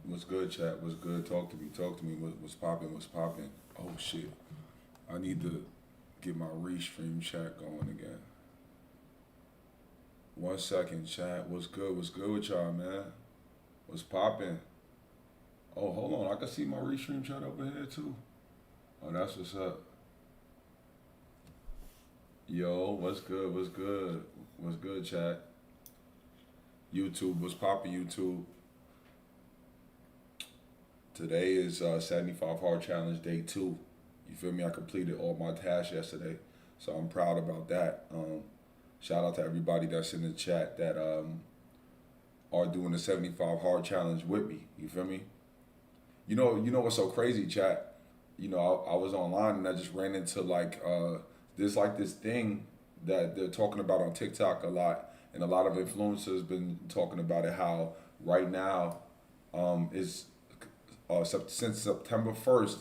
What's good, chat? What's good? Talk to me. Talk to me. What's popping? What's popping? Oh shit! I need to get my restream chat going again. 1 second, chat. What's good? What's good with y'all, man? What's popping? Oh, hold on. I can see my restream chat over here too. Oh, that's what's up. Yo, what's good? What's good? What's good, chat? YouTube, what's popping? YouTube. Today is 75 Hard Challenge Day 2. You feel me? I completed all my tasks yesterday, so I'm proud about that. Shout out to everybody that's in the chat that are doing the 75 Hard Challenge with me. You feel me? You know what's so crazy, chat? I was online and I just ran into this thing that they're talking about on TikTok a lot, and a lot of influencers been talking about it. How right now is since September 1st,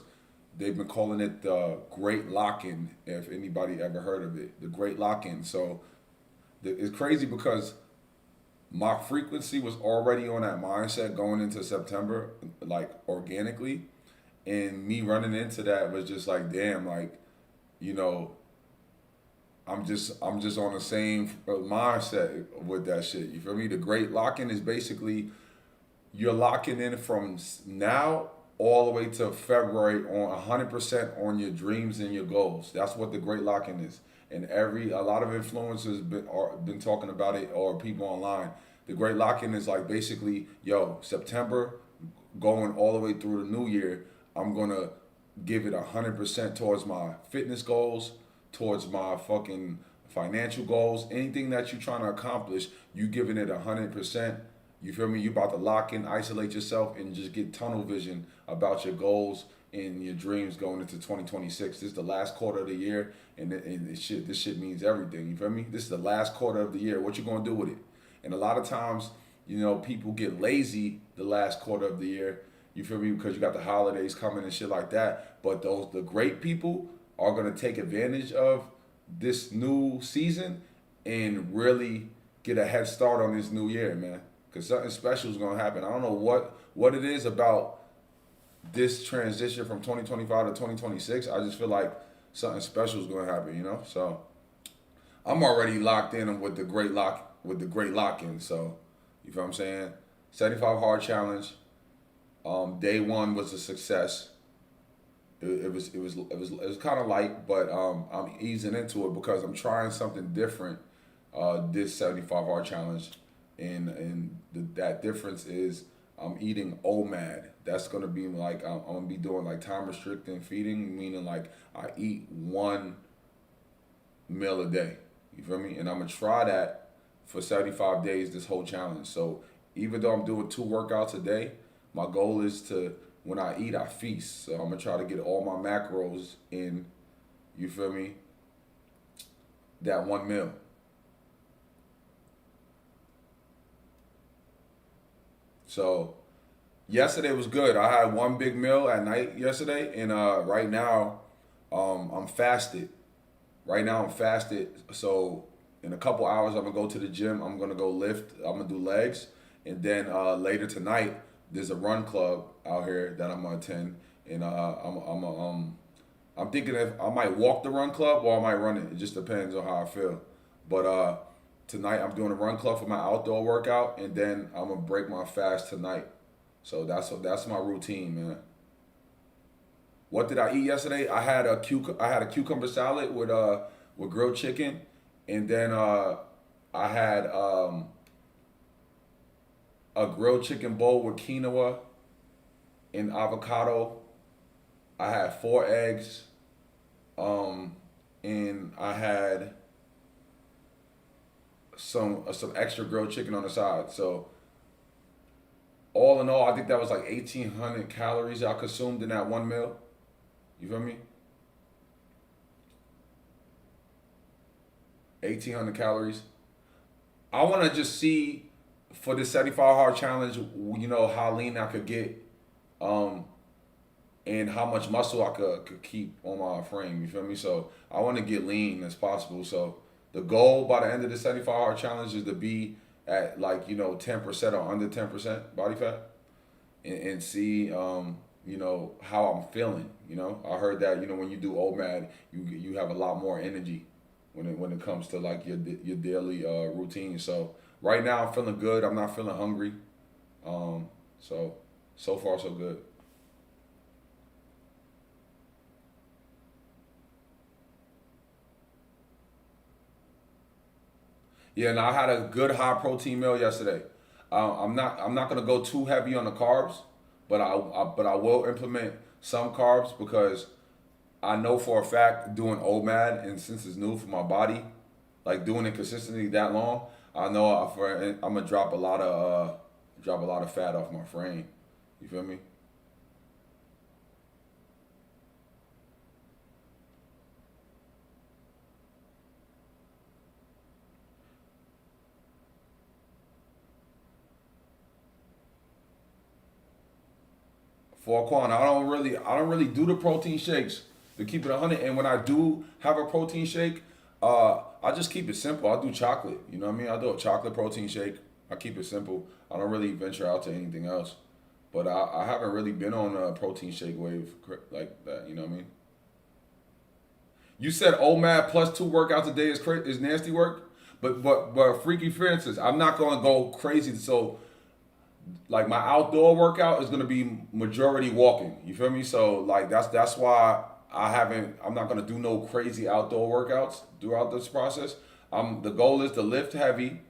they've been calling it the Great Lock-in. If anybody ever heard of it, the Great Lock-in. So it's crazy because my frequency was already on that mindset going into September, like organically, and me running into that was just like, damn, like, you know, I'm just on the same mindset with that shit. You feel me? The Great Lock-in is basically you're locking in from now all the way to February on 100% on your dreams and your goals. That's what the Great Lock-in is. And a lot of influencers been talking about it, or people online. The Great Lock-in is like basically, yo, September going all the way through the new year, I'm gonna give it 100% towards my fitness goals, towards my fucking financial goals, anything that you're trying to accomplish, you giving it 100%. You feel me? You about to lock in, isolate yourself, and just get tunnel vision about your goals and your dreams going into 2026. This is the last quarter of the year, and this shit means everything. You feel me? This is the last quarter of the year. What you gonna do with it? And a lot of times, people get lazy the last quarter of the year. You feel me? Because you got the holidays coming and shit like that. But the great people are gonna take advantage of this new season and really get a head start on this new year, man. Because something special is gonna happen. I don't know what it is about this transition from 2025 to 2026. I just feel like something special is gonna happen, So I'm already locked in with the great lock-in. So you feel what I'm saying? 75 hard challenge. Day one was a success. It was kind of light, but I'm easing into it because I'm trying something different. This 75 hard challenge, and that difference is I'm eating OMAD. That's gonna be like I'm gonna be doing like time restricting feeding, meaning like I eat one meal a day. You feel me? And I'm gonna try that for 75 days this whole challenge. So even though I'm doing 2 workouts a day, my goal is to when I eat I feast. So I'm gonna try to get all my macros in. You feel me? That one meal. So yesterday was good. I had one big meal at night yesterday, and right now I'm fasted. Right now I'm fasted. So in a couple hours I'm gonna go to the gym. I'm gonna go lift. I'm gonna do legs, and then later tonight there's a run club out here that I'm gonna attend, and I'm thinking if I might walk the run club or I might run it. It just depends on how I feel. But tonight I'm doing a run club for my outdoor workout, and then I'm gonna break my fast tonight. So that's my routine, man. What did I eat yesterday? I had a cucumber salad with grilled chicken, and then I had a grilled chicken bowl with quinoa and avocado. I had 4 eggs, and I had some extra grilled chicken on the side. So all in all, I think that was like 1,800 calories I consumed in that one meal. You feel me? 1,800 calories. I want to just see for the 75 hard challenge, how lean I could get, um, and how much muscle I could keep on my frame. You feel me? So I want to get lean as possible. So the goal by the end of the 75 hard challenge is to be at 10% or under 10% body fat. and see, how I'm feeling. I heard that, when you do OMAD, you have a lot more energy when it comes to like your daily routine. So right now I'm feeling good. I'm not feeling hungry. Um, so far so good. Yeah, and I had a good high protein meal yesterday. I'm not gonna go too heavy on the carbs, but I will implement some carbs because I know for a fact doing OMAD, and since it's new for my body, like doing it consistently that long, I know I'm gonna drop a lot of fat off my frame. You feel me? For Quan, I don't really do the protein shakes to keep it 100. And when I do have a protein shake, I just keep it simple. I do chocolate. You know what I mean? I do a chocolate protein shake. I keep it simple. I don't really venture out to anything else. But I haven't really been on a protein shake wave like that. You know what I mean? You said OMAD plus 2 workouts a day is nasty work, but Freaky Francis, I'm not gonna go crazy. So like my outdoor workout is gonna be majority walking. You feel me? So like that's why I'm not gonna do no crazy outdoor workouts throughout this process. The goal is to lift heavy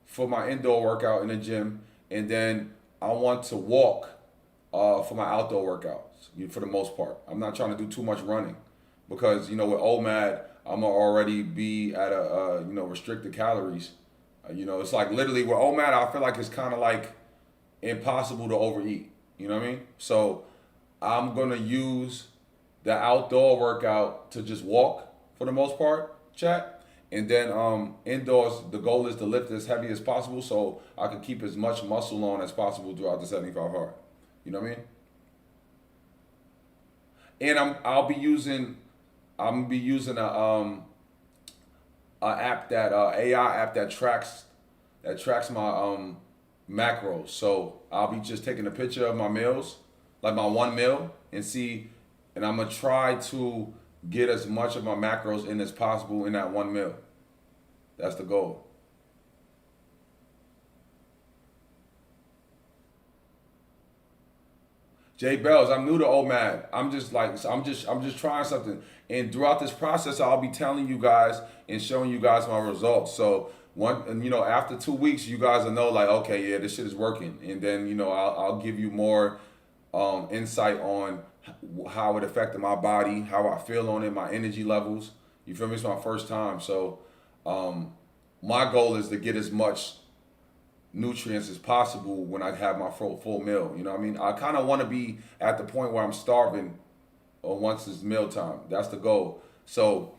for my indoor workout in the gym, and then I want to walk for my outdoor workouts for the most part. I'm not trying to do too much running because with OMAD I'm gonna already be at a restricted calories. It's like literally with OMAD I feel like it's kind of like impossible to overeat. You know what I mean? So I'm gonna use the outdoor workout to just walk for the most part, chat. And then indoors, the goal is to lift as heavy as possible so I can keep as much muscle on as possible throughout the 75 hard. You know what I mean? And I'm be using a app that AI app that tracks my macros. So I'll be just taking a picture of my meals, like my one meal, and I'm gonna try to get as much of my macros in as possible in that one meal. That's the goal. Jay Bells, I'm new to OMAD. I'm just trying something. And throughout this process, I'll be telling you guys and showing you guys my results. So after 2 weeks, you guys will know like, okay, yeah, this shit is working. And then I'll give you more insight on how it affected my body, how I feel on it, my energy levels. You feel me? It's my first time, so um, my goal is to get as much nutrients as possible when I have my full meal. You know what I mean? I kind of want to be at the point where I'm starving once it's meal time. That's the goal. So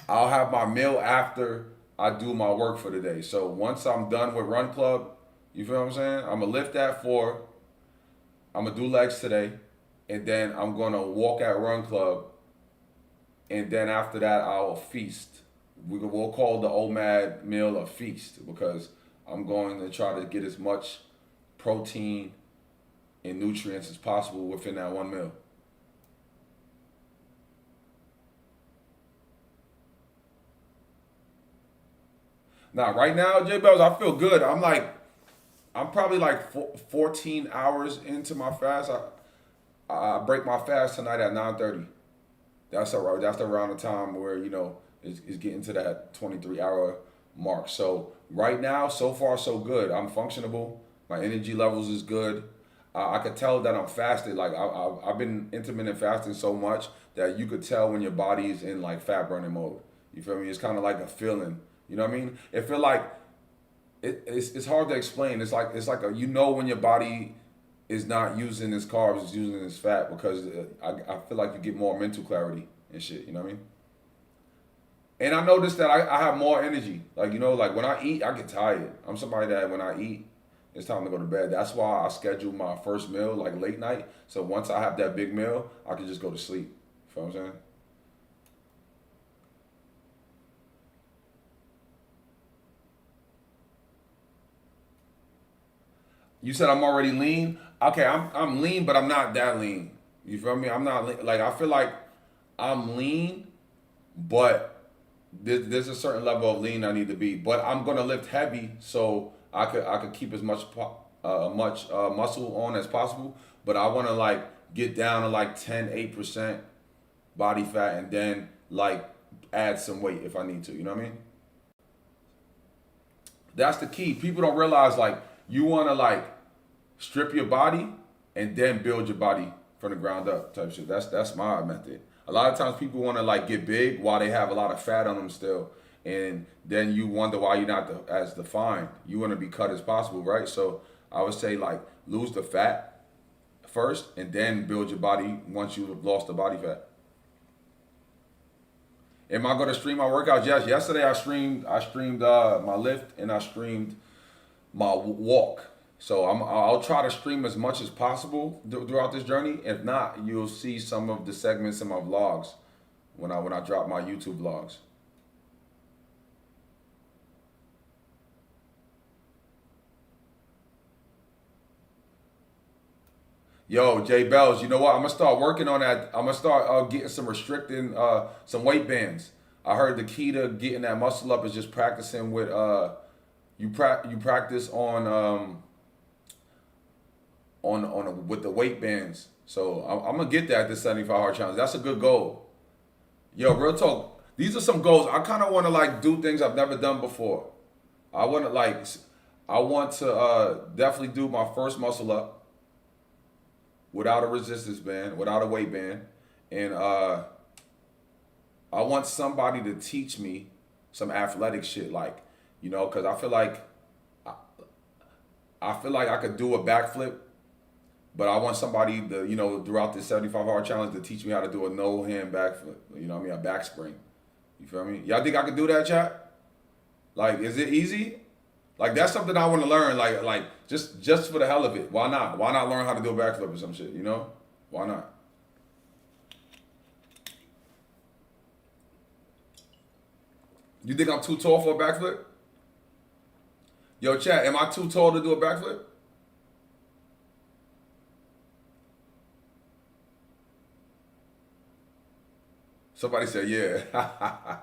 I'll have my meal after I do my work for the day. So once I'm done with Run Club, you feel what I'm saying? I'm gonna lift at 4. I'm gonna do legs today, and then I'm gonna walk at Run Club, and then after that I'll feast. We'll call the OMAD meal a feast because I'm going to try to get as much protein and nutrients as possible within that one meal. Now, right now, J Bells, I feel good. I'm probably like 14 hours into my fast. I break my fast tonight at 9:30. That's around the time where it's getting to that 23-hour mark. So right now, so far so good. I'm functionable. My energy levels is good. I could tell that I'm fasted. Like I've been intermittent fasting so much that you could tell when your body is in like fat burning mode. You feel me? It's kind of like a feeling. You know what I mean? It feel like it's hard to explain. It's like when your body is not using its carbs, it's using its fat because I feel like you get more mental clarity and shit. You know what I mean? And I noticed that I have more energy. Like when I eat, I get tired. I'm somebody that when I eat, it's time to go to bed. That's why I schedule my first meal like late night. So once I have that big meal, I can just go to sleep. You know what I'm saying? You said I'm already lean. Okay, I'm lean, but I'm not that lean. You feel me? I'm not like I feel like I'm lean, but there's a certain level of lean I need to be. But I'm gonna lift heavy, so I could keep as much muscle on as possible. But I want to like get down to like 8% body fat, and then like add some weight if I need to. You know what I mean? That's the key. People don't realize like you want to like strip your body and then build your body from the ground up type shit. That's my method. A lot of times people want to like get big while they have a lot of fat on them still, and then you wonder why you're not as defined. You want to be cut as possible, right? So I would say like lose the fat first, and then build your body once you've lost the body fat. Am I going to stream my workouts? Yes. Yesterday I streamed my lift and I streamed my walk. So I'll try to stream as much as possible throughout this journey. If not, you'll see some of the segments in my vlogs when I drop my YouTube vlogs. Yo, Jay Bells, you know what? I'm gonna start working on that. I'm gonna start getting some restricting, some weight bands. I heard the key to getting that muscle up is just practicing with you practice with the weight bands. So I'm gonna get that this 75 hard challenge. That's a good goal. Yo, real talk. These are some goals. I kind of want to like do things I've never done before. I want to like, I want to definitely do my first muscle up without a resistance band, without a weight band, and I want somebody to teach me some athletic shit, like, because I, I feel like I could do a backflip, but I want somebody to, throughout this 75 hard challenge to teach me how to do a no hand backflip. You know what I mean? A back spring. You feel me? Y'all think I could do that, chat? Like, is it easy? Like, that's something I want to learn. Like just for the hell of it. Why not? Why not learn how to do a backflip or some shit? You know? Why not? You think I'm too tall for a backflip? Yo, chat, am I too tall to do a backflip? Somebody said, yeah.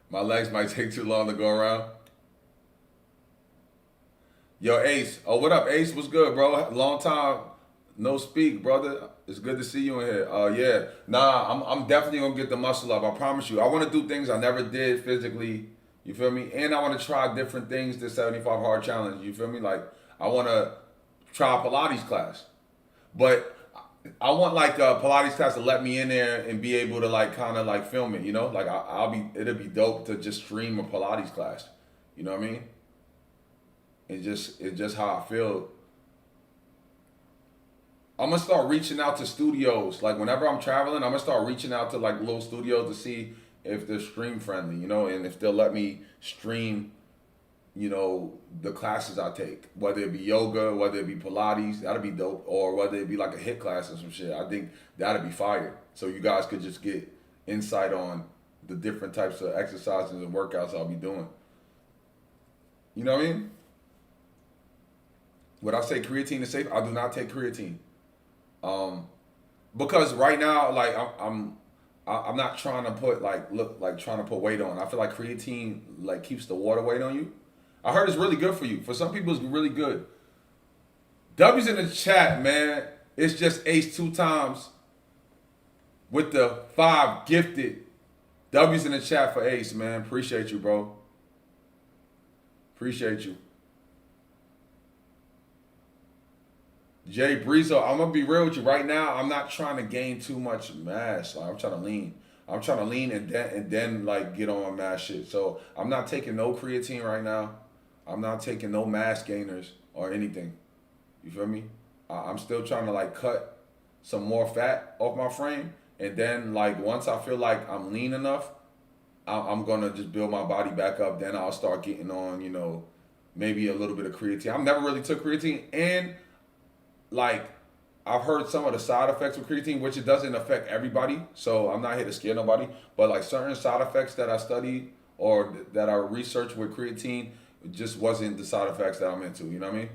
My legs might take too long to go around. Yo, Ace. Oh, what up, Ace? What's good, bro? Long time no speak, brother. It's good to see you in here. Yeah. Nah, I'm definitely gonna get the muscle up. I promise you. I want to do things I never did physically. You feel me? And I want to try different things. This 75 hard challenge. You feel me? Like I want to try a Pilates class, but I want like a Pilates class to let me in there and be able to like kind of like film it. Like I'll be. It'll be dope to just stream a Pilates class. You know what I mean? It's just how I feel. I'm gonna start reaching out to studios. Like whenever I'm traveling, I'm gonna start reaching out to like little studios to see if they're stream friendly, and if they'll let me stream, the classes I take. Whether it be yoga, whether it be Pilates, that'd be dope. Or whether it be like a hit class or some shit. I think that'd be fire. So you guys could just get insight on the different types of exercises and workouts I'll be doing. You know what I mean? Would I say creatine is safe? I do not take creatine. Um, because right now, like I'm not trying to put like look like trying to put weight on. I feel like creatine like keeps the water weight on you. I heard it's really good for you. For some people, it's really good. W's in the chat, man. It's just Ace 2 times with the 5 gifted. W's in the chat for Ace, man. Appreciate you, bro. Appreciate you. Jay Breezo, I'm gonna be real with you right now. I'm not trying to gain too much mass. Like, I'm trying to lean. I'm trying to lean and then like get on mass shit. So I'm not taking no creatine right now. I'm not taking no mass gainers or anything. You feel me? I'm still trying to like cut some more fat off my frame, and then like once I feel like I'm lean enough, I'm gonna just build my body back up. Then I'll start getting on, maybe a little bit of creatine. I've never really took creatine, and like I've heard some of the side effects of creatine, which it doesn't affect everybody. So I'm not here to scare nobody, but like certain side effects that I studied or that I researched with creatine just wasn't the side effects that I'm into. You know what I mean?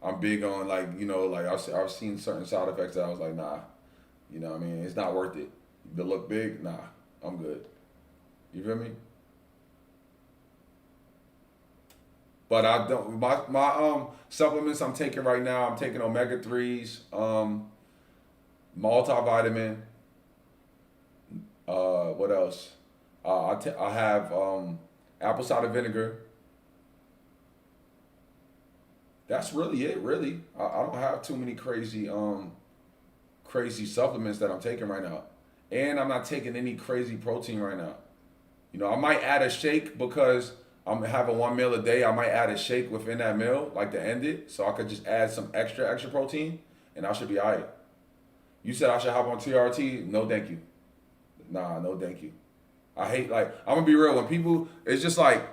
I'm big on like like I've seen certain side effects that I was like, nah, you know what I mean? It's not worth it. To look big, nah, I'm good. You feel me? But I don't my supplements I'm taking right now. I'm taking omega 3s, multivitamin. What else? I have apple cider vinegar. That's really it. Really, I don't have too many crazy supplements that I'm taking right now, and I'm not taking any crazy protein right now. I might add a shake because I'm having one meal a day. I might add a shake within that meal, like to end it, so I could just add some extra protein, and I should be alright. You said I should hop on TRT? No, thank you. Nah, no, thank you. I hate like I'm gonna be real. When people, it's just like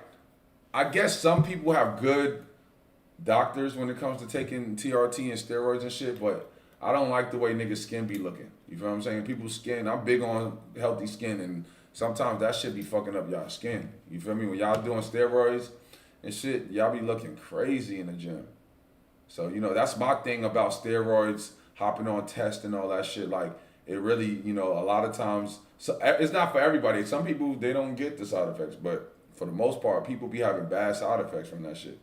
I guess some people have good doctors when it comes to taking TRT and steroids and shit, but I don't like the way niggas skin be looking. You feel what I'm saying? People's skin, I'm big on healthy skin, and sometimes that shit be fucking up y'all skin. You feel me? When y'all doing steroids and shit, y'all be looking crazy in the gym. So, that's my thing about steroids, hopping on tests and all that shit. Like, it really, a lot of times, so it's not for everybody. Some people, they don't get the side effects, but for the most part, people be having bad side effects from that shit.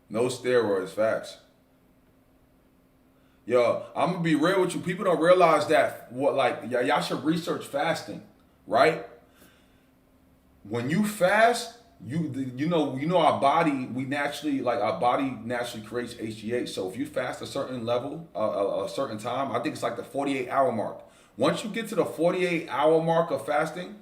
No steroids, facts. Yo, I'm gonna be real with you. People don't realize that y'all should research fasting, right? When you fast, you know our body our body naturally creates HGH. So if you fast a certain level, a certain time, I think it's like the 48-hour mark. Once you get to the 48-hour mark of fasting,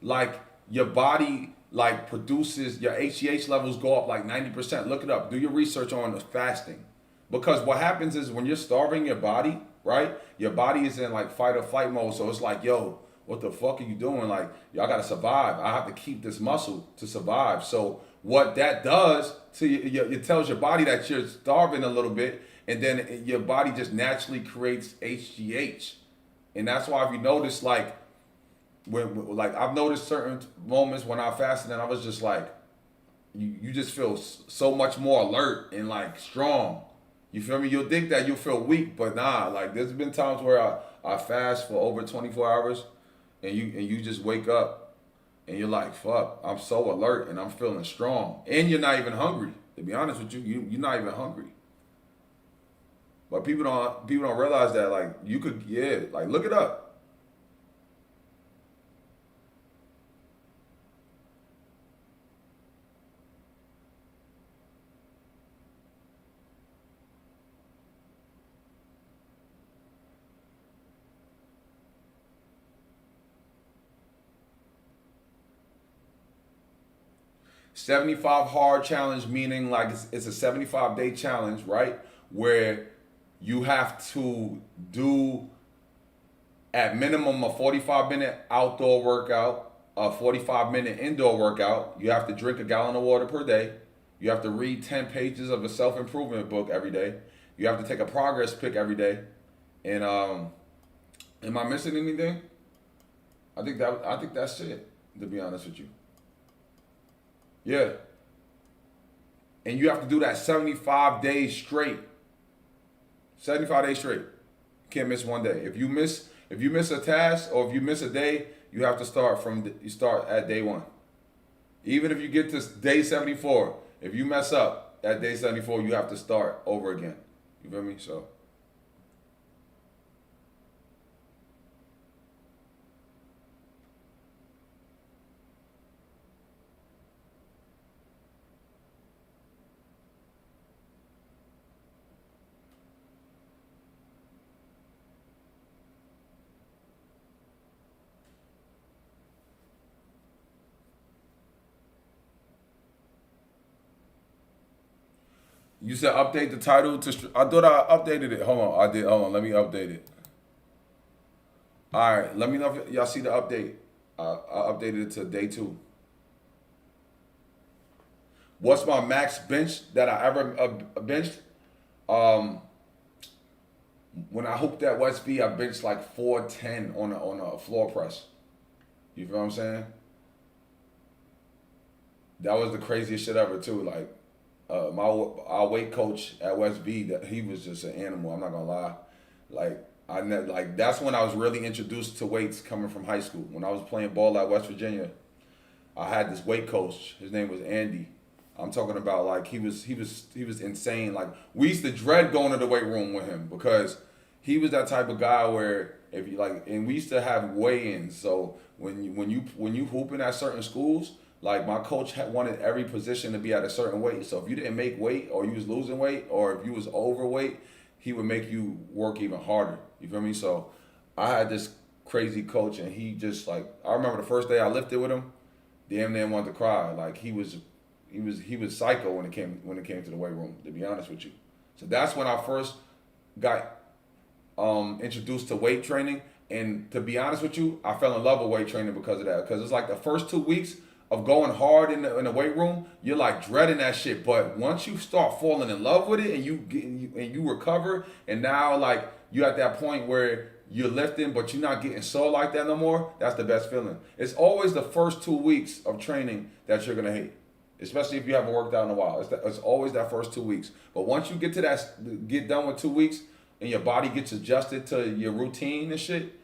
like your body like produces your HGH levels go up like 90%. Look it up. Do your research on the fasting. Because what happens is when you're starving your body, right? Your body is in like fight or flight mode. So it's like, yo, what the fuck are you doing? Like, y'all gotta survive. I have to keep this muscle to survive. So what that does to you, it tells your body that you're starving a little bit, and then your body just naturally creates HGH. And that's why if you notice, like, like I've noticed certain moments when I fasted and I was just like, you just feel so much more alert and like strong. You feel me? You'll think that you'll feel weak, but nah. Like there's been times where I fast for over 24 hours, and you just wake up and you're like, fuck, I'm so alert and I'm feeling strong, and you're not even hungry. To be honest with you, you're not even hungry. But people don't realize that like you could like look it up. 75 hard challenge meaning like it's a 75-day challenge, right? Where you have to do at minimum a 45-minute outdoor workout, a 45-minute indoor workout. You have to drink a gallon of water per day. You have to read 10 pages of a self-improvement book every day. You have to take a progress pic every day. And am I missing anything? I think that's it, to be honest with you. Yeah. And you have to do that 75 days straight. 75 days straight. You can't miss one day. If you miss a task or if you miss a day, you have to start at day one. Even if you get to day 74, if you mess up at day 74, you have to start over again. You feel me? So You said update the title to. I thought I updated it. Hold on, I did. Hold on, let me update it. All right, let me know if y'all see the update. I updated it to day 2. What's my max bench that I ever benched? Um, when I hooped at West B, I benched like 410 on a floor press. You feel what I'm saying? That was the craziest shit ever too. Like our weight coach at West B, that he was just an animal. I'm not gonna lie. Like like that's when I was really introduced to weights coming from high school. When I was playing ball at West Virginia, I had this weight coach. His name was Andy. I'm talking about like he was insane. Like we used to dread going to the weight room with him because he was that type of guy where if you like, and we used to have weigh-ins. So when you hooping at certain schools, like my coach wanted every position to be at a certain weight. So if you didn't make weight or you was losing weight or if you was overweight, he would make you work even harder. You feel me? So I had this crazy coach and he just like I remember the first day I lifted with him, damn near wanted to cry. Like he was psycho when it came to the weight room, to be honest with you. So that's when I first got introduced to weight training. And to be honest with you, I fell in love with weight training because of that. Because it's like the first 2 weeks of going hard in the weight room, you're like dreading that shit. But once you start falling in love with it and you recover, and now like you at that point where you're lifting, but you're not getting sore like that no more. That's the best feeling. It's always the first 2 weeks of training that you're gonna hate, especially if you haven't worked out in a while. It's always that first 2 weeks. But once you get done with 2 weeks, and your body gets adjusted to your routine and shit,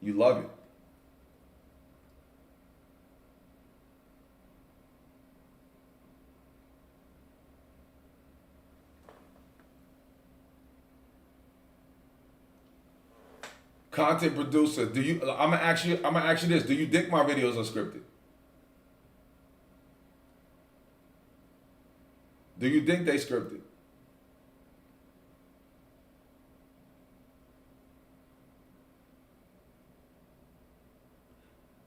you love it. Content producer, do you? I'm gonna ask you this. Do you think my videos are scripted? Do you think they scripted?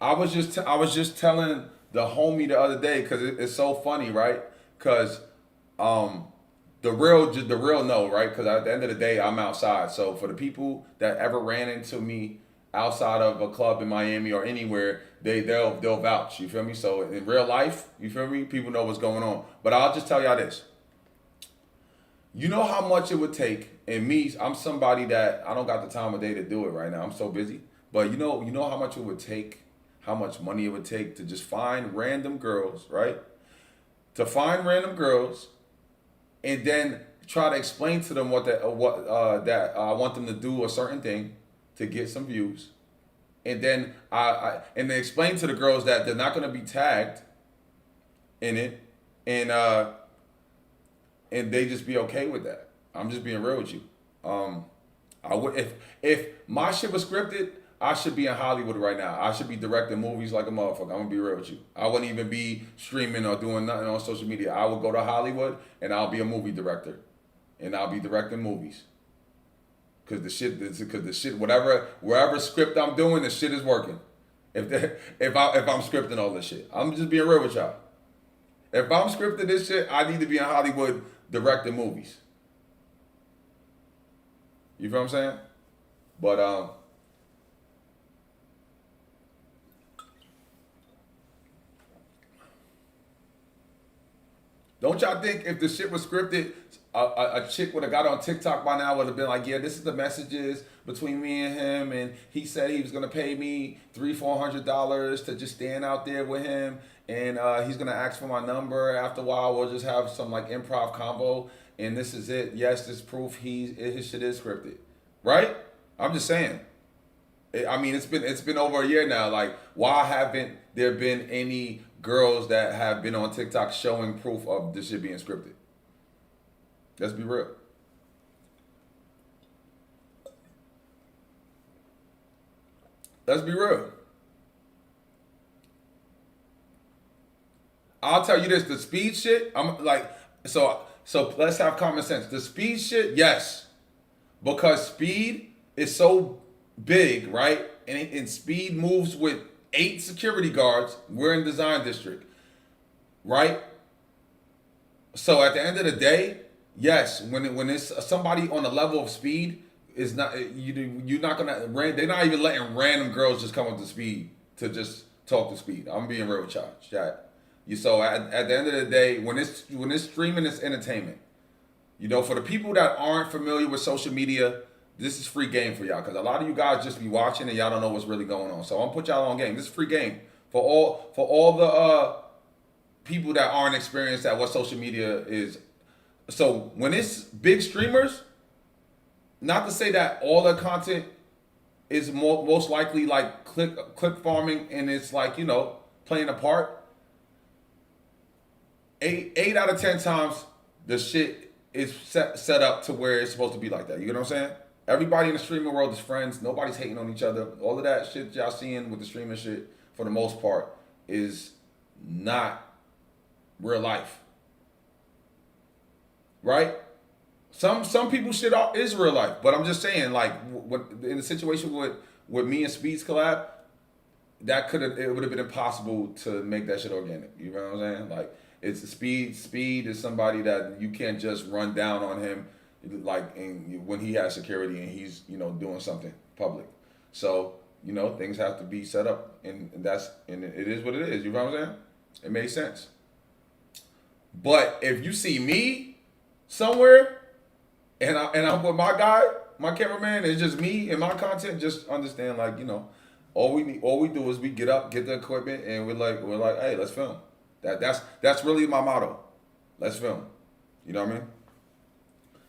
I was just telling the homie the other day because it's so funny, right? Because um, the real no, right? Because at the end of the day, I'm outside. So for the people that ever ran into me outside of a club in Miami or anywhere, they'll vouch. You feel me? So in real life, you feel me? People know what's going on. But I'll just tell y'all this. You know how much it would take, and me, I'm somebody that I don't got the time of day to do it right now. I'm so busy. But you know how much it would take, how much money it would take to just find random girls, right? To find random girls and then try to explain to them that I want them to do a certain thing to get some views, and then and they explain to the girls that they're not going to be tagged in it, and and they just be okay with that. I'm just being real with you. Um, I would if my shit was scripted, I should be in Hollywood right now. I should be directing movies like a motherfucker. I'm gonna be real with you. I wouldn't even be streaming or doing nothing on social media. I would go to Hollywood and I'll be a movie director, and I'll be directing movies. Cause the shit, whatever, wherever script I'm doing, the shit is working. If I'm scripting all this shit, I'm just being real with y'all. If I'm scripting this shit, I need to be in Hollywood directing movies. You feel what I'm saying? But don't y'all think if the shit was scripted, a chick would have got on TikTok by now, would have been like, yeah, this is the messages between me and him, and he said he was gonna pay me $300-400 to just stand out there with him, and he's gonna ask for my number. After a while, we'll just have some like improv combo, and this is it. Yes, this proof his shit is scripted, right? I'm just saying. I mean, it's been over a year now. Like, why haven't there been any girls that have been on TikTok showing proof of this shit being scripted? Let's be real. Let's be real. I'll tell you this: the speed shit. I'm like, so. Let's have common sense. The speed shit, yes, because speed is so big, right? And speed moves with 8 security guards. We're in design district, right? So at the end of the day, Yes, when it's somebody on the level of speed, is not you're not gonna they're not even letting random girls just come up to speed to just talk to speed. I'm being real with y'all, chat. You so at the end of the day, when it's streaming, it's entertainment. For the people that aren't familiar with social media, this is free game for y'all because a lot of you guys just be watching and y'all don't know what's really going on. So I'm gonna put y'all on game. This is free game for all the people that aren't experienced at what social media is. So when it's big streamers, not to say that all their content is most likely like clip farming and it's like playing a part. Eight out of 10 times the shit is set up to where it's supposed to be like that. You know what I'm saying? Everybody in the streaming world is friends. Nobody's hating on each other. All of that shit y'all seeing with the streaming shit, for the most part, is not real life. Right? Some people shit is real life, but I'm just saying, like, in the situation with me and Speed's collab, it would have been impossible to make that shit organic. You know what I'm saying? Like, it's Speed. Speed is somebody that you can't just run down on him, like when he has security and he's doing something public. So things have to be set up, and it is what it is. You know what I'm saying? It makes sense. But if you see me somewhere, and I'm with my guy, my cameraman, it's just me and my content. Just understand, like all we do is we get up, get the equipment, and we're like, hey, let's film. That's really my motto. Let's film. You know what I mean?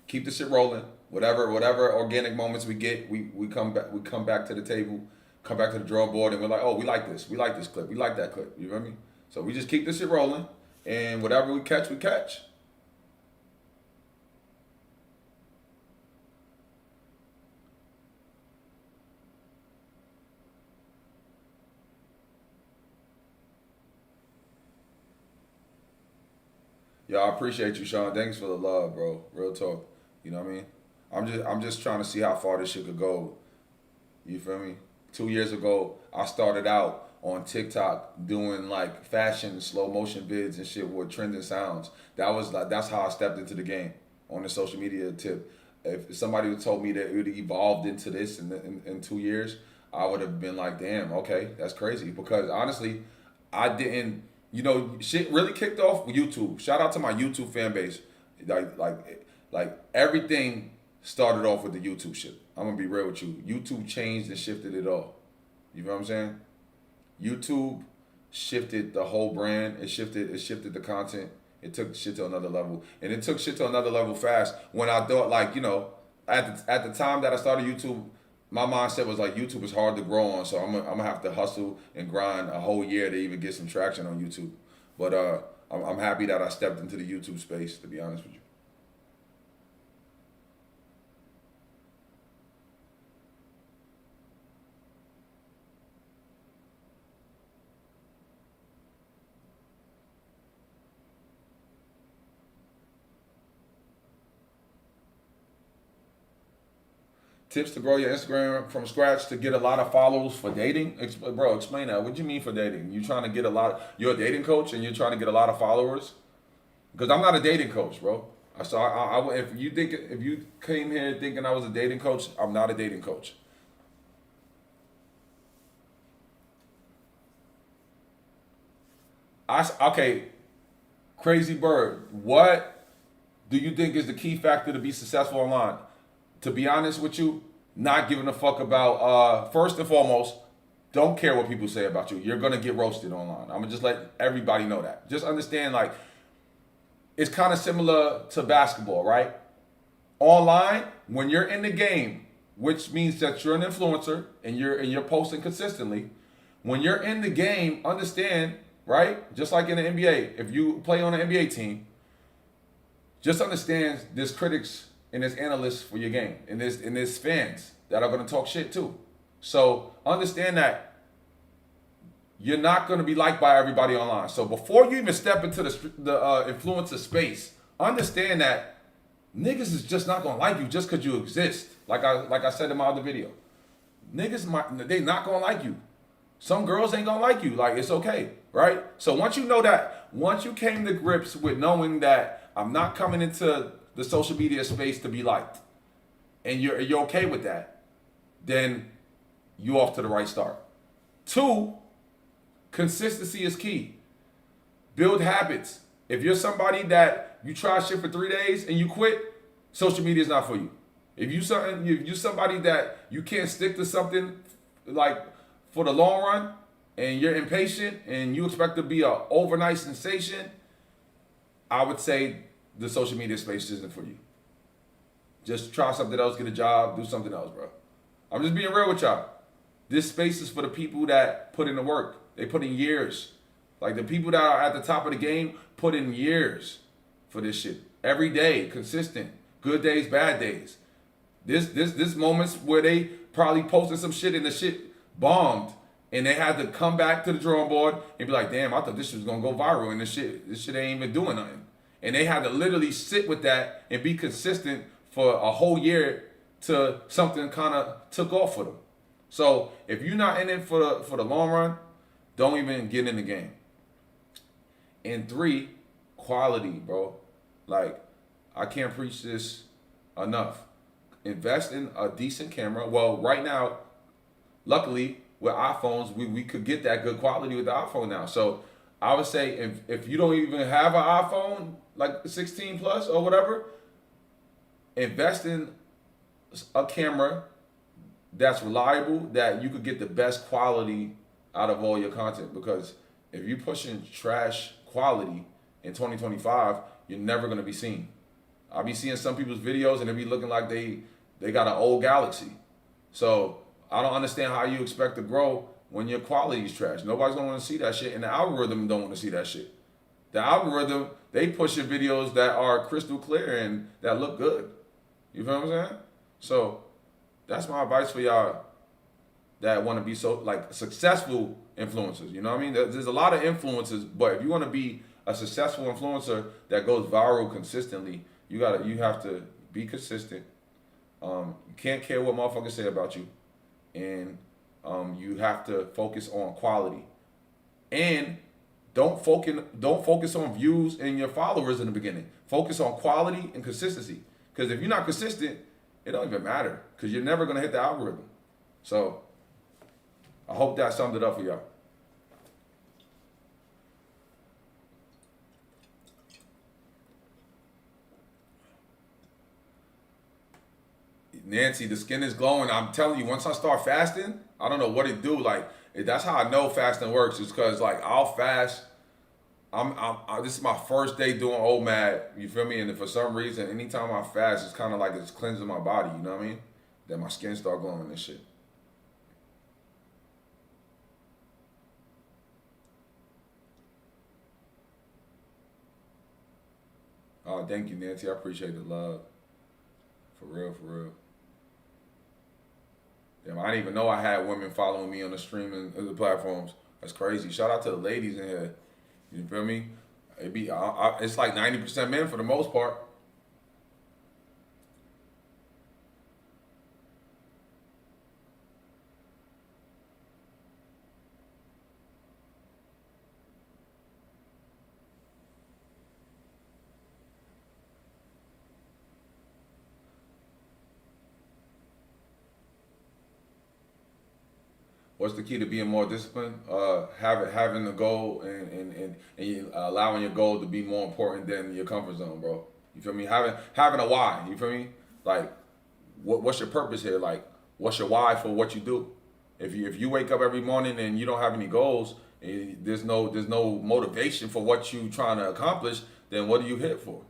Keep the shit rolling. Whatever organic moments we get, we come back to the table, come back to the drawing board, and we're like, oh, we like this clip, we like that clip. You know what I mean? So we just keep this shit rolling, and whatever we catch, we catch. Yeah, I appreciate you, Sean. Thanks for the love, bro. Real talk. You know what I mean? I'm just trying to see how far this shit could go. You feel me? 2 years ago, I started out on TikTok doing like fashion slow motion vids and shit with trending sounds. That's how I stepped into the game on the social media tip. If somebody would told me that it would have evolved into this in 2 years, I would have been like, damn, okay, that's crazy. Because honestly, I didn't, shit really kicked off with YouTube. Shout out to my YouTube fan base. Like everything started off with the YouTube shit. I'm gonna be real with you. YouTube changed and shifted it all. You know what I'm saying? YouTube shifted the whole brand. It shifted the content. It took shit to another level, and it took shit to another level fast. When I thought, like, at the time that I started YouTube, my mindset was like, YouTube is hard to grow on, so I'm gonna have to hustle and grind a whole year to even get some traction on YouTube. But I'm happy that I stepped into the YouTube space, to be honest with you. Tips to grow your Instagram from scratch to get a lot of followers for dating? Bro, explain that. What do you mean for dating? You trying to get you're a dating coach and you're trying to get a lot of followers? Because I'm not a dating coach, bro. So if you came here thinking I was a dating coach, I'm not a dating coach. Okay, Crazy Bird. What do you think is the key factor to be successful online? To be honest with you, not giving a fuck about, first and foremost, don't care what people say about you. You're gonna get roasted online. I'm gonna just let everybody know that. Just understand, like, it's kind of similar to basketball, right? Online, when you're in the game, which means that you're an influencer and you're posting consistently. When you're in the game, understand, right? Just like in the NBA, if you play on an NBA team, just understand there's critics and there's analysts for your game, and there's fans that are gonna talk shit too. So understand that you're not gonna be liked by everybody online. So before you even step into the influencer space, understand that niggas is just not gonna like you just because you exist. Like I said in my other video, they not gonna like you. Some girls ain't gonna like you. Like, it's okay, right? So once you know that, once you came to grips with knowing that I'm not coming into the social media space to be liked, and you're okay with that, then you off to the right start. Two, consistency is key. Build habits. If you're somebody that you try shit for 3 days and you quit, social media is not for you. If you somebody that you can't stick to something like for the long run, and you're impatient and you expect to be a overnight sensation, I would say the social media space isn't for you. Just try something else, get a job, do something else, bro. I'm just being real with y'all. This space is for the people that put in the work. They put in years. Like the people that are at the top of the game put in years for this shit. Every day, consistent. Good days, bad days. This moments where they probably posted some shit and the shit bombed. And they had to come back to the drawing board and be like, damn, I thought this shit was gonna go viral and this shit ain't even doing nothing. And they had to literally sit with that and be consistent for a whole year to something kind of took off for them. So if you're not in it for the long run, don't even get in the game. And three, quality, bro. Like, I can't preach this enough. Invest in a decent camera. Well, right now, luckily, with iPhones, we could get that good quality with the iPhone now. So I would say if you don't even have an iPhone, like 16 plus or whatever, invest in a camera that's reliable, that you could get the best quality out of all your content. Because if you're pushing trash quality in 2025, you're never gonna be seen. I'll be seeing some people's videos and they be looking like they got an old Galaxy. So I don't understand how you expect to grow when your quality is trash. Nobody's gonna want to see that shit, and the algorithm don't want to see that shit. The algorithm, they push your videos that are crystal clear and that look good. You feel what I'm saying? So that's my advice for y'all that want to be so like successful influencers. You know what I mean? There's a lot of influencers, but if you want to be a successful influencer that goes viral consistently, you have to be consistent. You can't care what motherfuckers say about you, and you have to focus on quality. And don't focus on views and your followers in the beginning. Focus on quality and consistency. Because if you're not consistent, it don't even matter. Because you're never gonna hit the algorithm. So I hope that summed it up for y'all. Nancy, the skin is glowing. I'm telling you, once I start fasting, I don't know what it do. Like, that's how I know fasting works. Is because like I'll fast. This is my first day doing OMAD. You feel me? And for some reason, anytime I fast, it's kind of like it's cleansing my body. You know what I mean? Then my skin start glowing and shit. Oh, thank you, Nancy. I appreciate the love. For real, for real. Damn, I didn't even know I had women following me on the streaming platforms. That's crazy. Shout out to the ladies in here. You feel me? It's like 90% men for the most part. What's the key to being more disciplined? Having a goal and allowing your goal to be more important than your comfort zone, bro. You feel me? Having a why. You feel me? Like, what's your purpose here? Like, what's your why for what you do? If you wake up every morning and you don't have any goals, and there's no motivation for what you trying to accomplish, then what are you here for?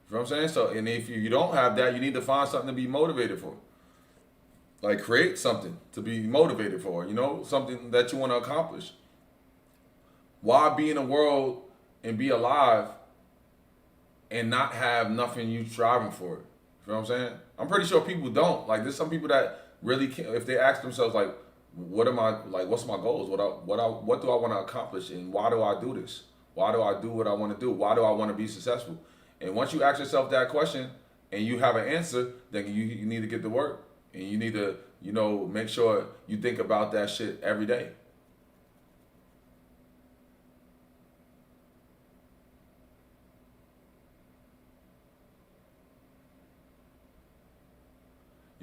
You know what I'm saying? So, and if you don't have that, you need to find something to be motivated for. Like, create something to be motivated for, something that you want to accomplish. Why be in the world and be alive and not have nothing you striving for? You know what I'm saying? I'm pretty sure people don't. Like, there's some people that really can't, if they ask themselves, like, what's my goals? What do I want to accomplish, and why do I do this? Why do I do what I want to do? Why do I want to be successful? And once you ask yourself that question and you have an answer, then you need to get to work. And you need to, make sure you think about that shit every day.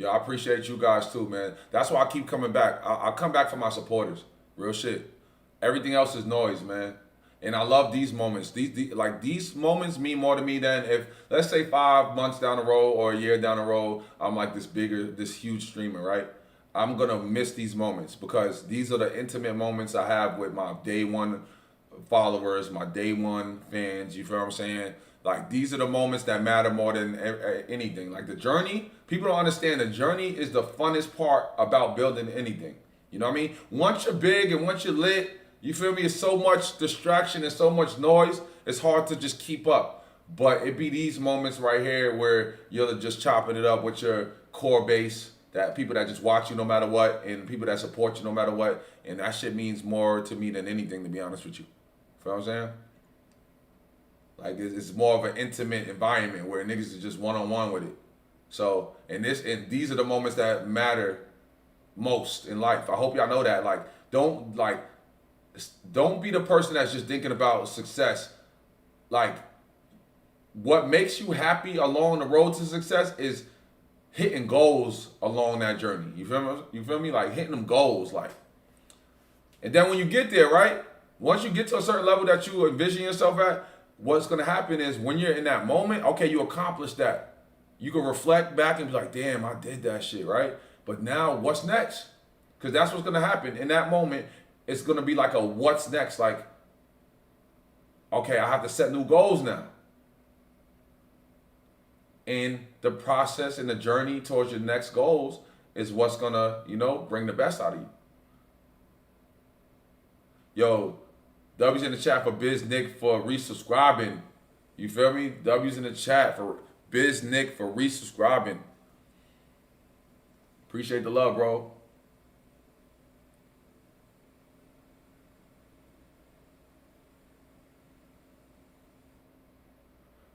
Yeah, I appreciate you guys too, man. That's why I keep coming back. I come back for my supporters. Real shit. Everything else is noise, man. And I love these moments. These moments mean more to me than if, let's say, 5 months down the road or a year down the road, I'm like this huge streamer, right? I'm gonna miss these moments because these are the intimate moments I have with my day one followers, my day one fans. You feel what I'm saying? Like these are the moments that matter more than anything. Like the journey, people don't understand the journey is the funnest part about building anything. You know what I mean? Once you're big and once you're lit, you feel me? It's so much distraction and so much noise. It's hard to just keep up. But it be these moments right here where you're just chopping it up with your core base, that people that just watch you no matter what, and people that support you no matter what. And that shit means more to me than anything, to be honest with you. Feel what I'm saying? Like it's more of an intimate environment where niggas is just one on one with it. So and these are the moments that matter most in life. I hope y'all know that. Don't be the person that's just thinking about success. Like what makes you happy along the road to success is hitting goals along that journey. You feel me? You feel me? Like hitting them goals, like. And then when you get there, right? Once you get to a certain level that you envision yourself at, what's gonna happen is when you're in that moment, okay, you accomplished that. You can reflect back and be like, damn, I did that shit, right? But now what's next? Because that's what's gonna happen. In that moment, it's gonna be like a what's next, like, okay, I have to set new goals now. And the process and the journey towards your next goals is what's gonna, bring the best out of you. Yo, W's in the chat for Biz Nick for resubscribing. You feel me? W's in the chat for Biz Nick for resubscribing. Appreciate the love, bro.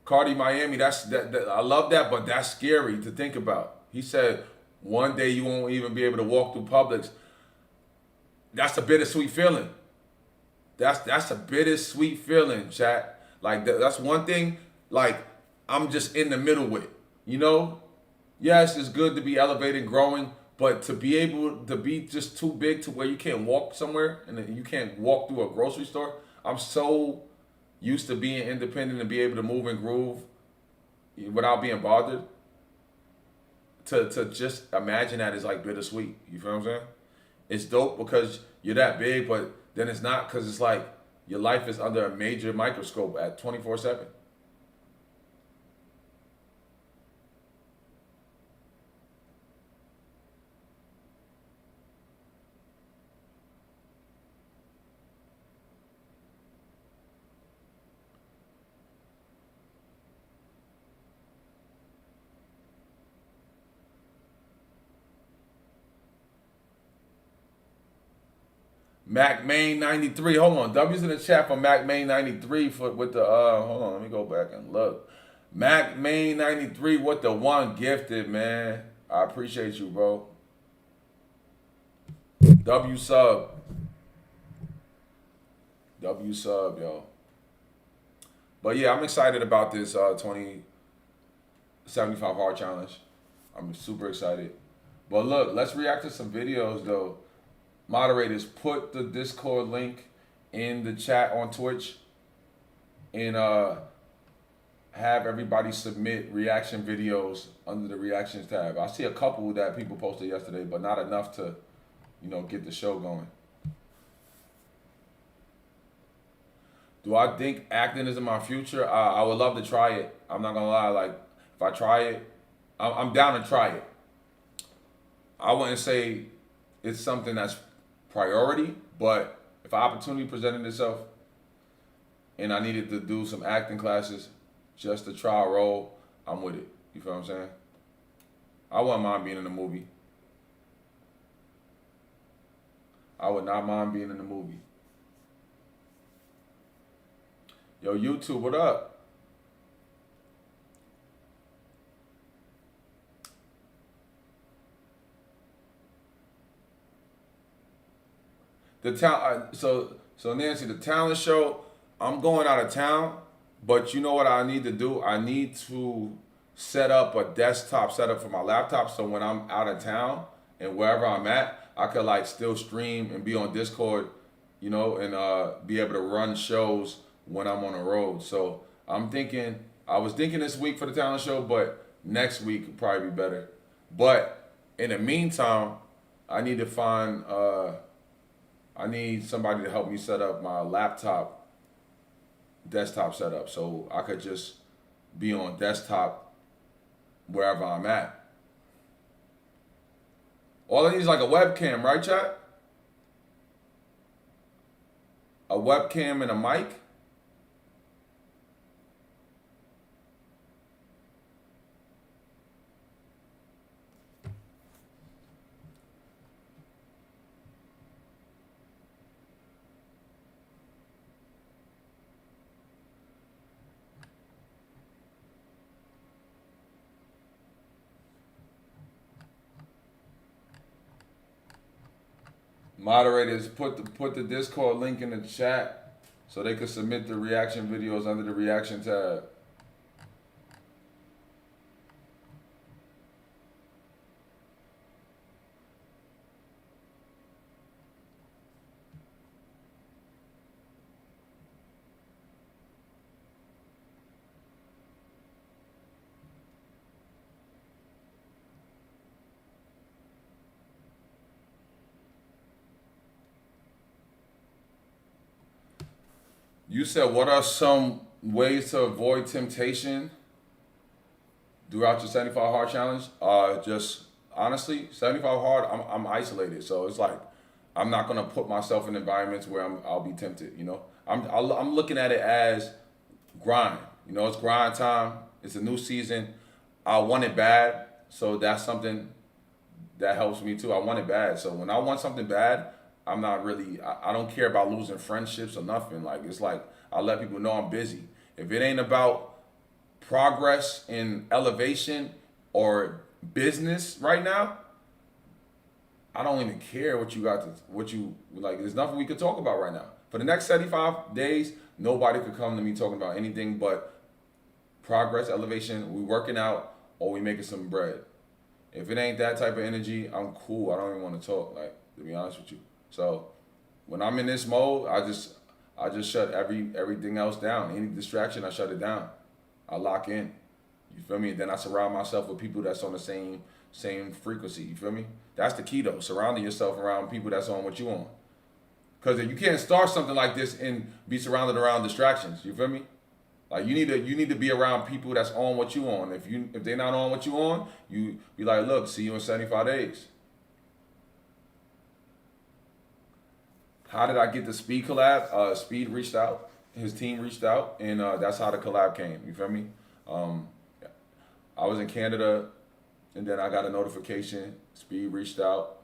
Cardi Miami, that I love that, but that's scary to think about. He said one day you won't even be able to walk through Publix. That's a bittersweet feeling. That's a bittersweet feeling, chat. Like that's one thing. Like I'm just in the middle with it. Yes, it's good to be elevated, growing, but to be able to be just too big to where you can't walk somewhere and you can't walk through a grocery store. I'm so used to being independent and be able to move and groove without being bothered. To just imagine that is like bittersweet. You feel what I'm saying? It's dope because you're that big, but then it's not because it's like your life is under a major microscope at 24/7. Mac Main 93. Hold on. W's in the chat for Mac Main 93 with the hold on, let me go back and look. Mac Main 93 with the one gifted, man. I appreciate you, bro. W sub. W sub, yo. But yeah, I'm excited about this 2075 hard challenge. I'm super excited. But look, let's react to some videos though. Moderators, put the Discord link in the chat on Twitch and have everybody submit reaction videos under the reactions tab. I see a couple that people posted yesterday, but not enough to, get the show going. Do I think acting is in my future? I would love to try it. I'm not gonna lie. Like, if I try it, I'm down to try it. I wouldn't say it's something that's priority, but if an opportunity presented itself and I needed to do some acting classes just to try a role, I'm with it. You feel what I'm saying? I wouldn't mind being in a movie. I would not mind being in the movie. Yo, YouTube, what up? So Nancy, the talent show, I'm going out of town, but you know what I need to do? I need to set up a desktop setup for my laptop, so when I'm out of town and wherever I'm at, I could like still stream and be on Discord, you know, and be able to run shows when I'm on the road. So I'm thinking, I was thinking this week for the talent show, but next week would probably be better. But in the meantime, I need to find, I need somebody to help me set up my laptop desktop setup so I could just be on desktop wherever I'm at. All I need is like a webcam, right, chat? A webcam and a mic. Moderators, put the Discord link in the chat so they could submit the reaction videos under the reaction tab. You said, what are some ways to avoid temptation throughout your 75 hard challenge? Just honestly, 75 hard, I'm isolated. So it's like, I'm not going to put myself in environments where I'll be tempted, you know? I'm looking at it as grind. You know, it's grind time. It's a new season. I want it bad. So that's something that helps me too. I want it bad. So when I want something bad, I'm not really, I don't care about losing friendships or nothing. Like, it's like, I let people know I'm busy. If it ain't about progress and elevation or business right now, I don't even care what you got to, what you, like, there's nothing we could talk about right now. For the next 75 days, nobody could come to me talking about anything but progress, elevation, we working out, or we making some bread. If it ain't that type of energy, I'm cool. I don't even want to talk, like, to be honest with you. So when I'm in this mode, I just shut everything else down. Any distraction, I shut it down. I lock in. You feel me? Then I surround myself with people that's on the same frequency. You feel me? That's the key though. Surrounding yourself around people that's on what you on. Because you can't start something like this and be surrounded around distractions. You feel me? Like you need to be around people that's on what you on. If they're not on what you on, you be like, look, see you in 75 days. How did I get the Speed collab? Speed reached out, his team reached out, and that's how the collab came. You feel me? I was in Canada, and then I got a notification. Speed reached out.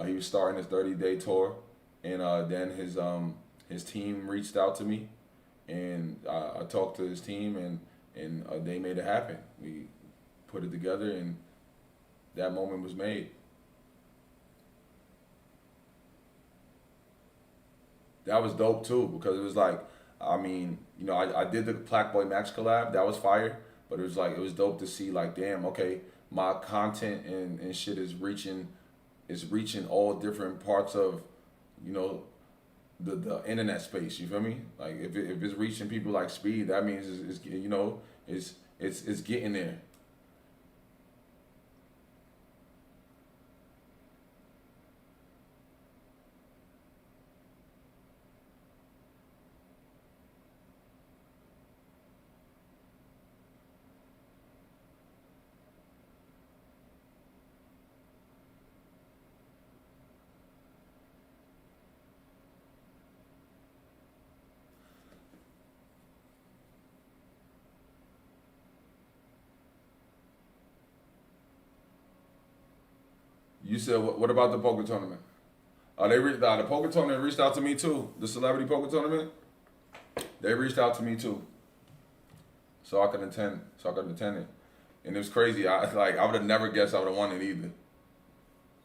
He was starting his 30-day tour, and then his team reached out to me, and I talked to his team, and they made it happen. We put it together, and that moment was made. That was dope too, because it was like, I mean, you know, I did the Black Boy Max collab, that was fire, but it was like, it was dope to see like, damn, okay, my content and shit is reaching all different parts of, you know, the internet space. You feel me? Like if it's reaching people like Speed, that means it's you know, it's getting there. You said, what about the poker tournament? The poker tournament reached out to me too. The celebrity poker tournament, they reached out to me too, so I could attend. It, and it was crazy. I would have never guessed I would have won it either.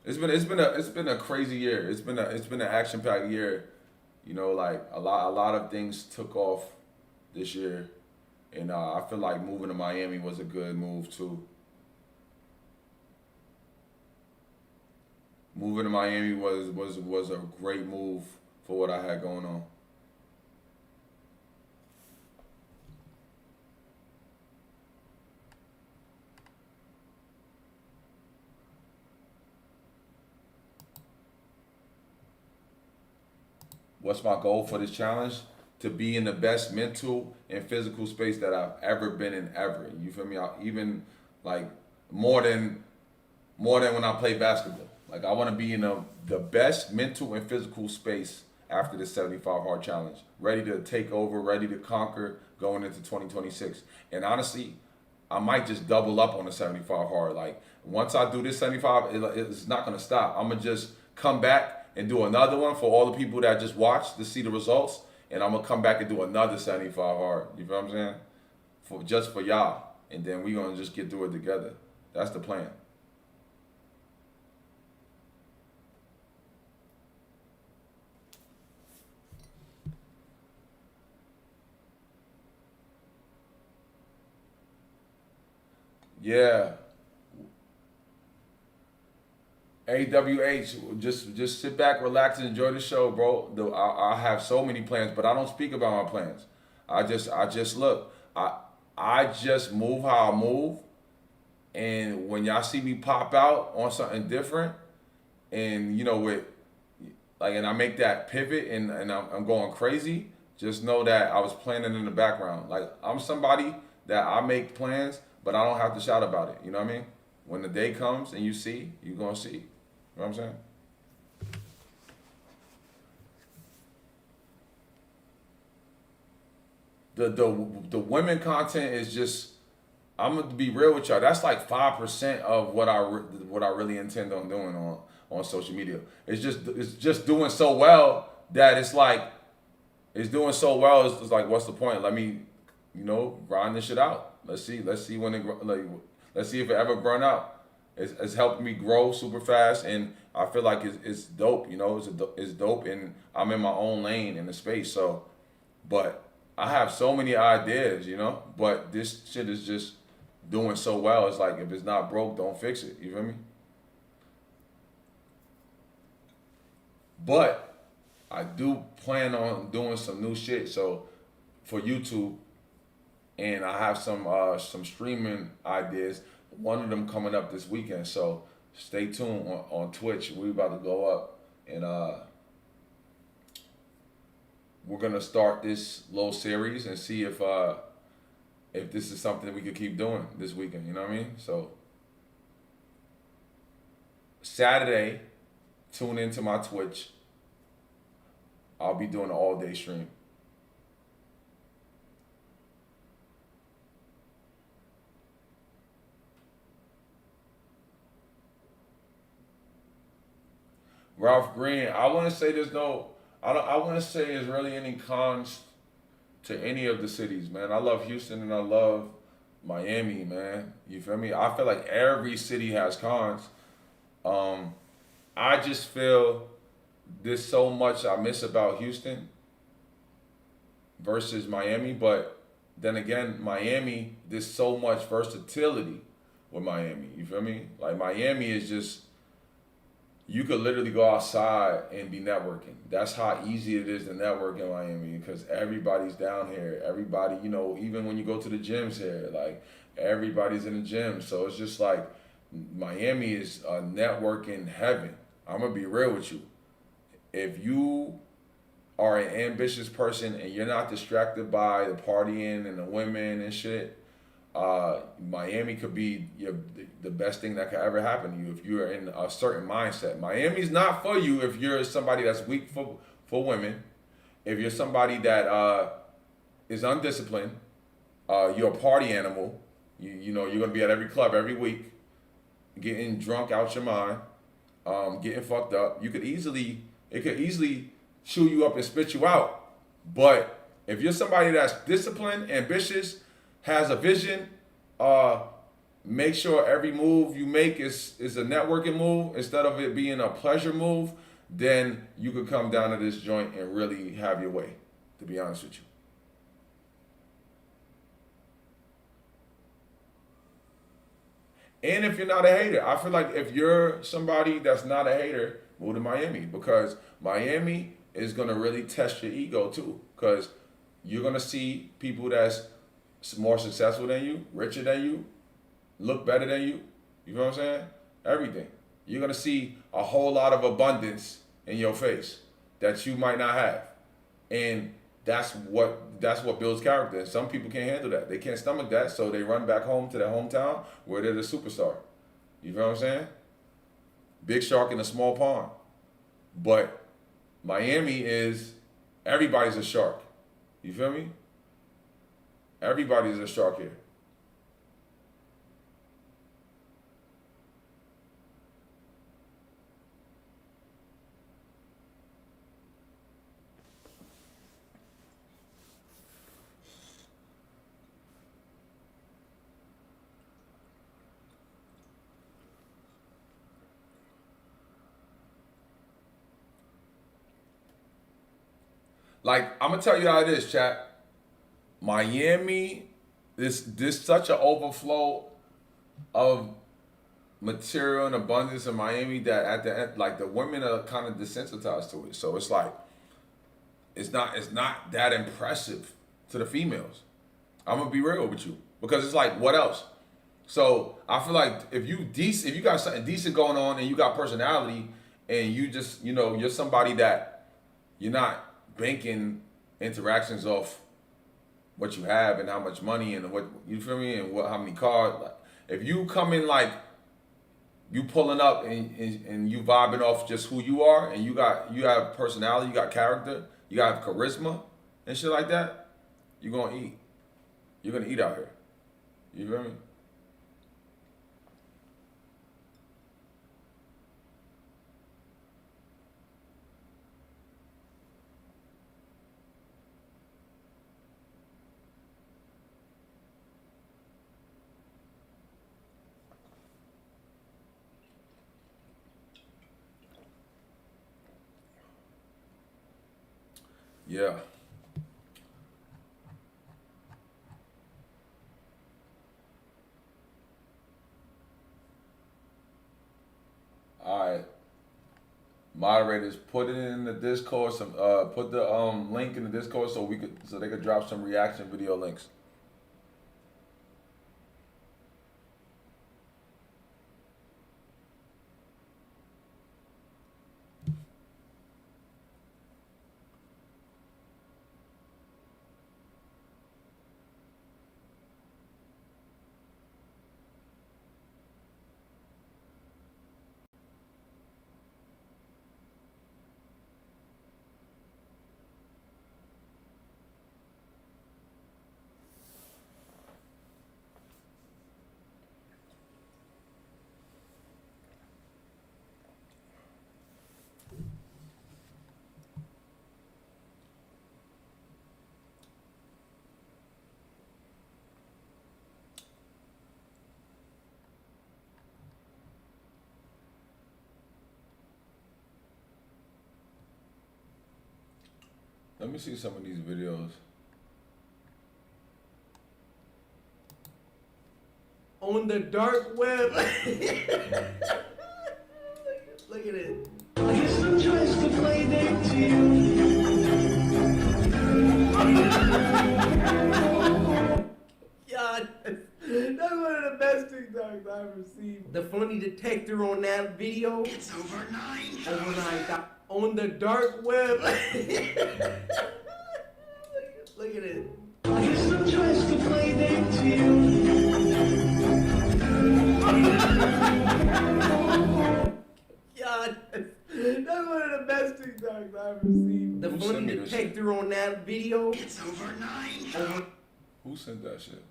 It's been a crazy year. It's been an action packed year. You know, like a lot of things took off this year. And I feel like moving to Miami was a good move too. Moving to Miami was a great move for what I had going on. What's my goal for this challenge? To be in the best mental and physical space that I've ever been in ever. You feel me? Even like more than more than when I play basketball. Like I want to be in the best mental and physical space after this 75 hard challenge, ready to take over, ready to conquer going into 2026. And honestly, I might just double up on the 75 hard. Like once I do this 75, it's not gonna stop. I'm gonna just come back and do another one for all the people that just watch to see the results, and I'm gonna come back and do another 75 hard. You feel what I'm saying? For just for y'all, and then we gonna just get through it together. That's the plan. Yeah. AWH, just sit back, relax, and enjoy the show, bro. I have so many plans, but I don't speak about my plans. I just look. I just move how I move, and when y'all see me pop out on something different, and with and I make that pivot, and I'm going crazy. Just know that I was planning in the background. Like I'm somebody that I make plans, but I don't have to shout about it. You know what I mean? When the day comes and you see, you gonna see. You know what I'm saying? The women content is just. I'm gonna be real with y'all. That's like 5% of what I really intend on doing on social media. It's just doing so well that it's doing so well. It's like what's the point? Let me grind this shit out. Let's see when let's see if it ever burn out. It's helped me grow super fast, and I feel like it's dope. It's dope, and I'm in my own lane in the space. So, but I have so many ideas, but this shit is just doing so well. It's like if it's not broke, don't fix it. You feel me? But I do plan on doing some new shit. So for YouTube, and I have some streaming ideas. One of them coming up this weekend. So stay tuned on Twitch. We about to go up, and we're gonna start this little series and see if this is something that we could keep doing this weekend. You know what I mean? So Saturday, tune into my Twitch. I'll be doing an all day stream. Ralph Green, I wouldn't say there's no, I wouldn't say there's really any cons to any of the cities, man. I love Houston and I love Miami, man. You feel me? I feel like every city has cons. Um, I just feel there's so much I miss about Houston versus Miami, but then again, Miami, there's so much versatility with Miami. You feel me? Like Miami is just you could literally go outside and be networking. That's how easy it is to network in Miami because everybody's down here. Everybody, even when you go to the gyms here, like everybody's in the gym. So it's just like Miami is a networking heaven. I'm gonna be real with you. If you are an ambitious person and you're not distracted by the partying and the women and shit, Miami could be the best thing that could ever happen to you if you're in a certain mindset. Miami's not for you if you're somebody that's weak for women. If you're somebody that is undisciplined, you're a party animal. You're gonna be at every club every week, getting drunk out your mind, getting fucked up. It could easily chew you up and spit you out. But if you're somebody that's disciplined, ambitious, has a vision, uh, make sure every move you make is a networking move instead of it being a pleasure move, then you could come down to this joint and really have your way, to be honest with you. And if you're not a hater, I feel like if you're somebody that's not a hater, move to Miami, because Miami is gonna really test your ego too. Because you're gonna see people that's more successful than you, richer than you, look better than you. You know what I'm saying? Everything. You're gonna see a whole lot of abundance in your face that you might not have, and that's what builds character. And some people can't handle that. They can't stomach that, so they run back home to their hometown where they're the superstar. You know what I'm saying? Big shark in a small pond. But Miami is everybody's a shark. You feel me? Everybody's a shark here. Like, I'm gonna tell you how it is, chat. Miami, this such an overflow of material and abundance in Miami that at the end, like the women are kind of desensitized to it. So it's like it's not that impressive to the females. I'm gonna be real with you, because it's like, what else? So I feel like if you got something decent going on and you got personality, and you just, you're somebody that you're not banking interactions off what you have and how much money and what, you feel me, and how many cars. Like, if you come in like you pulling up and you vibing off just who you are, and you have personality, you got character, you got charisma and shit like that, you're gonna eat. You're gonna eat out here. You feel me? Yeah. All right. Moderators, put it in the Discord. Put the link in the Discord so they could drop some reaction video links. Let me see some of these videos. On the dark web. Look at it. Someone tries to play dead to you. Yeah, that's one of the best TikToks I've ever seen. The funny detector on that video. It's over 9,000. Over 9,000. On the dark web. Look at it. Someone tries to play dead to you. Yeah, that's one of the best TikToks I've ever seen. The funny detector on that video. It's over 9,000. Who sent that shit?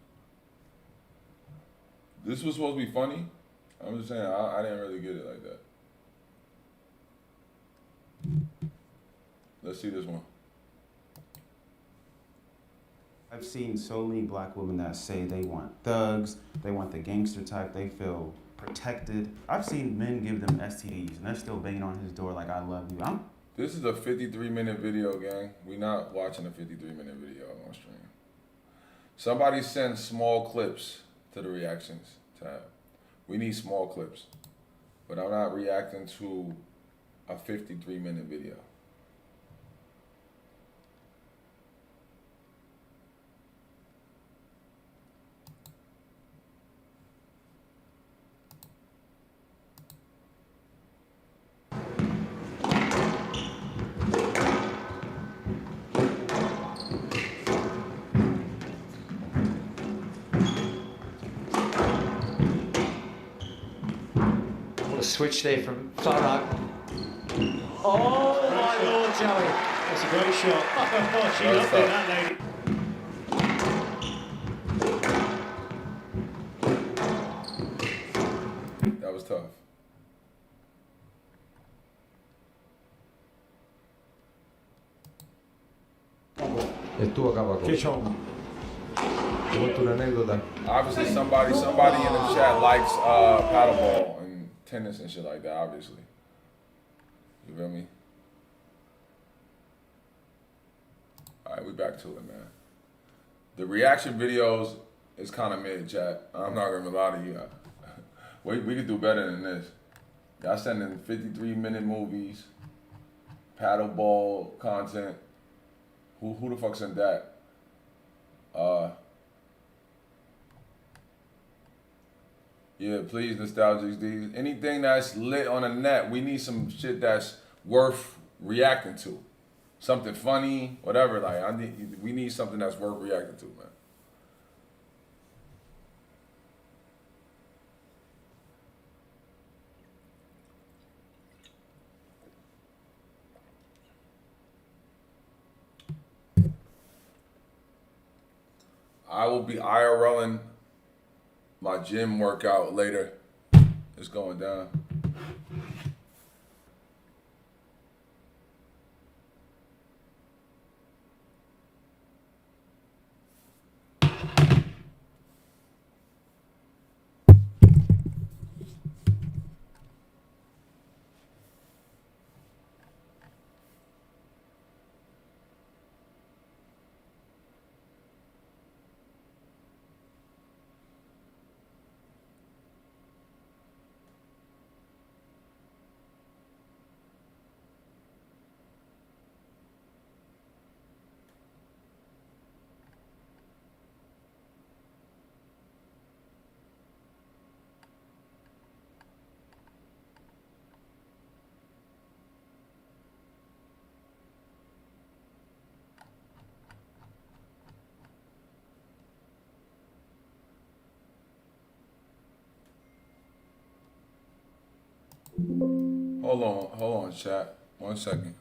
This was supposed to be funny? I'm just saying, I didn't really get it like that. Let's see this one. I've seen so many black women that say they want thugs, they want the gangster type, they feel protected. I've seen men give them STDs and they're still banging on his door like, I love you. This is a 53-minute video, gang. We're not watching a 53-minute video on stream. Somebody send small clips to the reactions tab. We need small clips. But I'm not reacting to a 53-minute video. What a switch there from Farag. Oh my lord, Joey. That's a great shot. Oh, she loved it, that lady. That was tough. Es tu acá, Paco. Fish on. Te cuento una anécdota. Obviously, somebody in the chat likes paddleball and tennis and shit like that. Obviously, you feel me? All right, we back to it, man. The reaction videos is kind of mid, chat. I'm not gonna lie to you. We could do better than this. Y'all sending 53-minute movies, paddleball content. Who the fuck sent that? Yeah, please, Nostalgics D's. Anything that's lit on the net, we need some shit that's worth reacting to. Something funny, whatever. Like we need something that's worth reacting to, man. I will be IRLing my gym workout later. It's going down. Hold on, chat. 1 second.